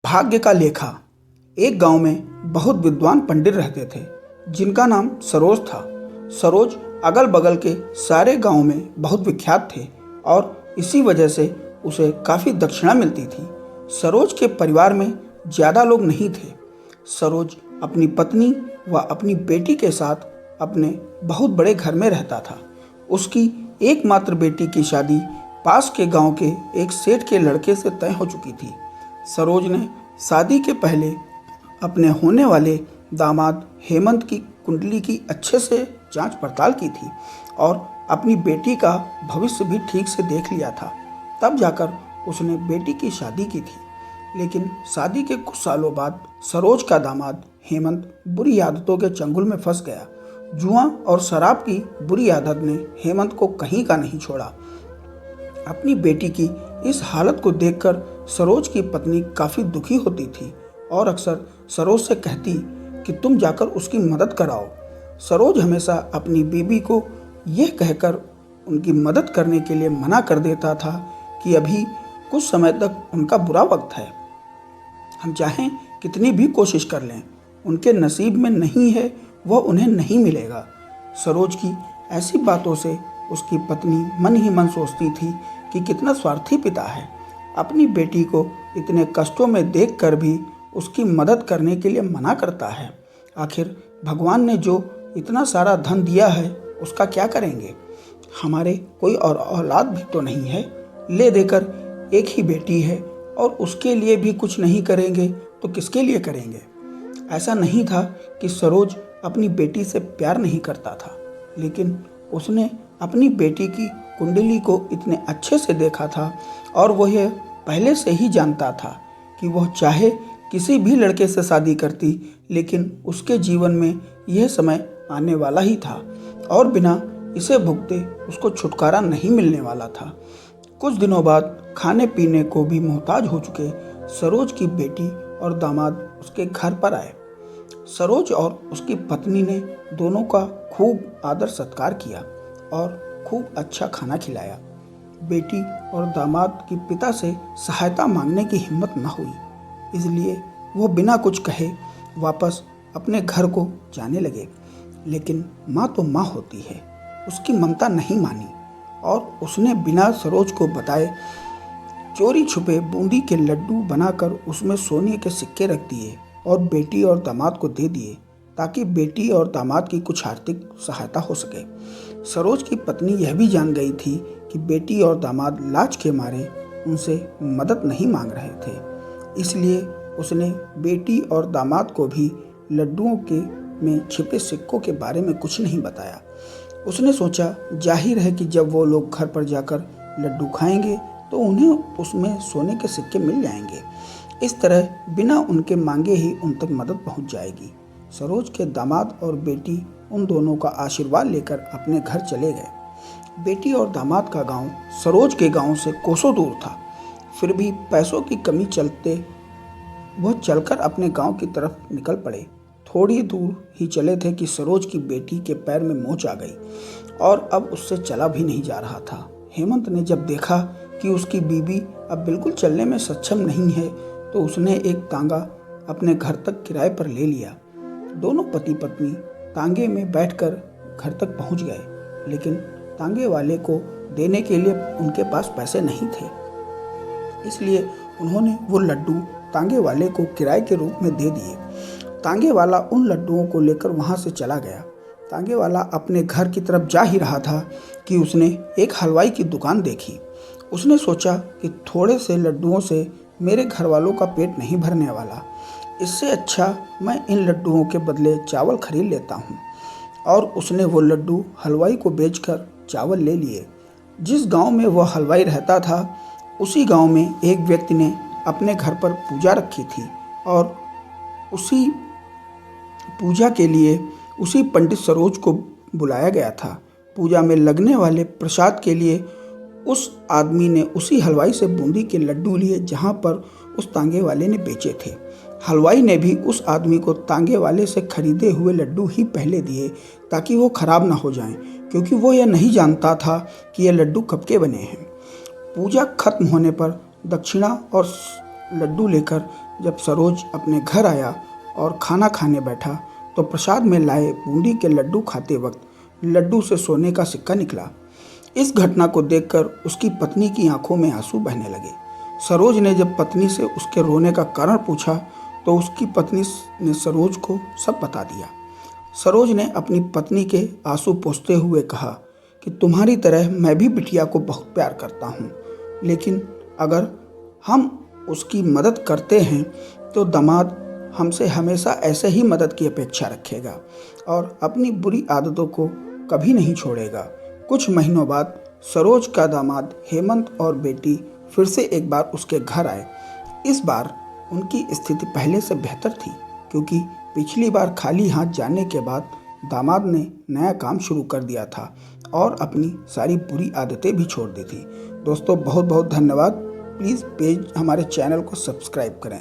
भाग्य का लेखा। एक गांव में बहुत विद्वान पंडित रहते थे जिनका नाम सरोज था। सरोज अगल बगल के सारे गांव में बहुत विख्यात थे और इसी वजह से उसे काफ़ी दक्षिणा मिलती थी। सरोज के परिवार में ज़्यादा लोग नहीं थे। सरोज अपनी पत्नी व अपनी बेटी के साथ अपने बहुत बड़े घर में रहता था। उसकी एकमात्र बेटी की शादी पास के गांव के एक सेठ के लड़के से तय हो चुकी थी। सरोज ने शादी के पहले अपने होने वाले दामाद हेमंत की कुंडली की अच्छे से जांच पड़ताल की थी और अपनी बेटी का भविष्य भी ठीक से देख लिया था। तब जाकर उसने बेटी की शादी की थी। लेकिन शादी के कुछ सालों बाद सरोज का दामाद हेमंत बुरी आदतों के चंगुल में फंस गया। जुआ और शराब की बुरी आदत ने हेमंत को कहीं का नहीं छोड़ा। अपनी बेटी की इस हालत को देखकर सरोज की पत्नी काफ़ी दुखी होती थी और अक्सर सरोज से कहती कि तुम जाकर उसकी मदद कराओ। सरोज हमेशा अपनी बीबी को यह कहकर उनकी मदद करने के लिए मना कर देता था कि अभी कुछ समय तक उनका बुरा वक्त है, हम चाहें कितनी भी कोशिश कर लें, उनके नसीब में नहीं है वह उन्हें नहीं मिलेगा। सरोज की ऐसी बातों से उसकी पत्नी मन ही मन सोचती थी कि कितना स्वार्थी पिता है, अपनी बेटी को इतने कष्टों में देखकर भी उसकी मदद करने के लिए मना करता है। आखिर भगवान ने जो इतना सारा धन दिया है उसका क्या करेंगे, हमारे कोई और औलाद भी तो नहीं है, ले देकर एक ही बेटी है और उसके लिए भी कुछ नहीं करेंगे तो किसके लिए करेंगे। ऐसा नहीं था कि सरोज अपनी बेटी से प्यार नहीं करता था, लेकिन उसने अपनी बेटी की कुंडली को इतने अच्छे से देखा था और वह यह पहले से ही जानता था कि वह चाहे किसी भी लड़के से शादी करती, लेकिन उसके जीवन में यह समय आने वाला ही था और बिना इसे भुगते उसको छुटकारा नहीं मिलने वाला था। कुछ दिनों बाद खाने पीने को भी मोहताज हो चुके सरोज की बेटी और दामाद उसके घर पर आए। सरोज और उसकी पत्नी ने दोनों का खूब आदर सत्कार किया और खूब अच्छा खाना खिलाया। बेटी और दामाद की पिता से सहायता मांगने की हिम्मत न हुई, इसलिए वो बिना कुछ कहे वापस अपने घर को जाने लगे। लेकिन माँ तो माँ होती है, उसकी ममता नहीं मानी और उसने बिना सरोज को बताए चोरी छुपे बूंदी के लड्डू बनाकर उसमें सोने के सिक्के रख दिए और बेटी और दामाद को दे दिए ताकि बेटी और दामाद की कुछ आर्थिक सहायता हो सके। सरोज की पत्नी यह भी जान गई थी कि बेटी और दामाद लाज के मारे उनसे मदद नहीं मांग रहे थे, इसलिए उसने बेटी और दामाद को भी लड्डुओं के में छिपे सिक्कों के बारे में कुछ नहीं बताया। उसने सोचा जाहिर है कि जब वो लोग घर पर जाकर लड्डू खाएंगे तो उन्हें उसमें सोने के सिक्के मिल जाएंगे। इस तरह बिना उनके मांगे ही उन तक मदद पहुंच जाएगी। सरोज के दामाद और बेटी उन दोनों का आशीर्वाद लेकर अपने घर चले गए। बेटी और दामाद का गांव सरोज के गांव से कोसों दूर था, फिर भी पैसों की कमी चलते वह चलकर अपने गांव की तरफ निकल पड़े। थोड़ी दूर ही चले थे कि सरोज की बेटी के पैर में मोच आ गई और अब उससे चला भी नहीं जा रहा था। हेमंत ने जब देखा कि उसकी बीबी अब बिल्कुल चलने में सक्षम नहीं है तो उसने एक तांगा अपने घर तक किराए पर ले लिया। दोनों पति पत्नी तांगे में बैठकर घर तक पहुंच गए, लेकिन तांगे वाले को देने के लिए उनके पास पैसे नहीं थे, इसलिए उन्होंने वो लड्डू तांगे वाले को किराए के रूप में दे दिए। तांगे वाला उन लड्डुओं को लेकर वहां से चला गया। तांगे वाला अपने घर की तरफ जा ही रहा था कि उसने एक हलवाई की दुकान देखी। उसने सोचा कि थोड़े से लड्डुओं से मेरे घर वालों का पेट नहीं भरने वाला, इससे अच्छा मैं इन लड्डुओं के बदले चावल खरीद लेता हूँ। और उसने वो लड्डू हलवाई को बेचकर चावल ले लिए। जिस गांव में वह हलवाई रहता था उसी गांव में एक व्यक्ति ने अपने घर पर पूजा रखी थी और उसी पूजा के लिए उसी पंडित सरोज को बुलाया गया था। पूजा में लगने वाले प्रसाद के लिए उस आदमी ने उसी हलवाई से बूंदी के लड्डू लिए जहाँ पर उस तांगे वाले ने बेचे थे। हलवाई ने भी उस आदमी को तांगे वाले से खरीदे हुए लड्डू ही पहले दिए ताकि वो खराब ना हो जाएं, क्योंकि वो यह नहीं जानता था कि ये लड्डू कब के बने हैं। पूजा खत्म होने पर दक्षिणा और लड्डू लेकर जब सरोज अपने घर आया और खाना खाने बैठा तो प्रसाद में लाए बूंदी के लड्डू खाते वक्त लड्डू से सोने का सिक्का निकला। इस घटना को देखकर उसकी पत्नी की आंखों में आंसू बहने लगे। सरोज ने जब पत्नी से उसके रोने का कारण पूछा तो उसकी पत्नी ने सरोज को सब बता दिया। सरोज ने अपनी पत्नी के आंसू पोंछते हुए कहा कि तुम्हारी तरह मैं भी बिटिया को बहुत प्यार करता हूँ, लेकिन अगर हम उसकी मदद करते हैं तो दामाद हमसे हमेशा ऐसे ही मदद की अपेक्षा रखेगा और अपनी बुरी आदतों को कभी नहीं छोड़ेगा। कुछ महीनों बाद सरोज का दामाद हेमंत और बेटी फिर से एक बार उसके घर आए। इस बार उनकी स्थिति पहले से बेहतर थी, क्योंकि पिछली बार खाली हाथ जाने के बाद दामाद ने नया काम शुरू कर दिया था और अपनी सारी बुरी आदतें भी छोड़ दी थी। दोस्तों बहुत बहुत धन्यवाद। प्लीज़ हमारे चैनल को सब्सक्राइब करें।